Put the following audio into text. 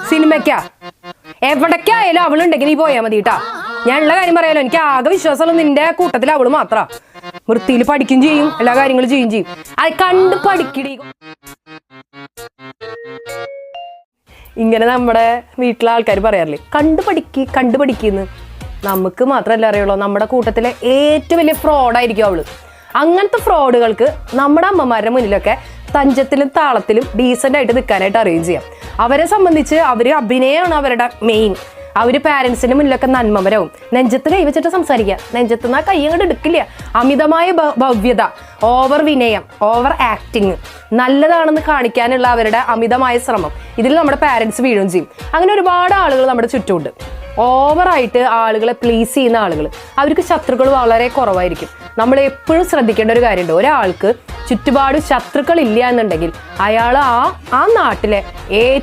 സിനിമയ്ക്കാ? എവിടേക്കായാലും അവളുണ്ടെങ്കിൽ നീ പോയാൽ മതി കേട്ടാ. ഞാൻ ഉള്ള കാര്യം പറയാലോ, എനിക്ക് ആകെ വിശ്വാസമുള്ള നിന്റെ കൂട്ടത്തിൽ അവള് മാത്ര. വൃത്തിയിൽ പഠിക്കും ചെയ്യും, എല്ലാ കാര്യങ്ങളും ചെയ്യും. അത് കണ്ട് പഠിക്കടി. ഇങ്ങനെ നമ്മുടെ വീട്ടിലെ ആൾക്കാർ പറയാറില്ലേ, കണ്ടു പഠിക്കുന്നു. നമുക്ക് മാത്രമല്ല അറിയുള്ളൂ, നമ്മുടെ കൂട്ടത്തിലെ ഏറ്റവും വലിയ ഫ്രോഡായിരിക്കും അവള്. അങ്ങനത്തെ ഫ്രോഡുകൾക്ക് നമ്മുടെ അമ്മമാരുടെ മുന്നിലൊക്കെ തഞ്ചത്തിലും താളത്തിലും ഡീസൻ്റ് ആയിട്ട് നിൽക്കാനായിട്ട് അറിയുകയും ചെയ്യാം. അവരെ സംബന്ധിച്ച് അഭിനയമാണ് അവരുടെ മെയിൻ. അവർ പാരൻസിന്റെ മുന്നിലൊക്കെ നന്മമരവും. നെഞ്ചത്ത് കൈവച്ചിട്ട് സംസാരിക്കുക, നെഞ്ചത്ത് നിന്ന് ആ കൈ അങ്ങോട്ട് എടുക്കില്ല. അമിതമായ ഭവ്യത, ഓവർ വിനയം, ഓവർ ആക്ടിങ്, നല്ലതാണെന്ന് കാണിക്കാനുള്ള അവരുടെ അമിതമായ ശ്രമം, ഇതിൽ നമ്മുടെ പാരൻസ് വീഴുകയും ചെയ്യും. അങ്ങനെ ഒരുപാട് ആളുകൾ നമ്മുടെ ചുറ്റുമുണ്ട്. ഓവറായിട്ട് ആളുകളെ പ്ലീസ് ചെയ്യുന്ന ആളുകൾ, അവർക്ക് ശത്രുക്കൾ വളരെ കുറവായിരിക്കും. നമ്മൾ എപ്പോഴും ശ്രദ്ധിക്കേണ്ട ഒരു കാര്യമുണ്ട്, ഒരാൾക്ക് ചുറ്റുപാട് ശത്രുക്കൾ ഇല്ല എന്നുണ്ടെങ്കിൽ അയാൾ ആ നാട്ടിലെ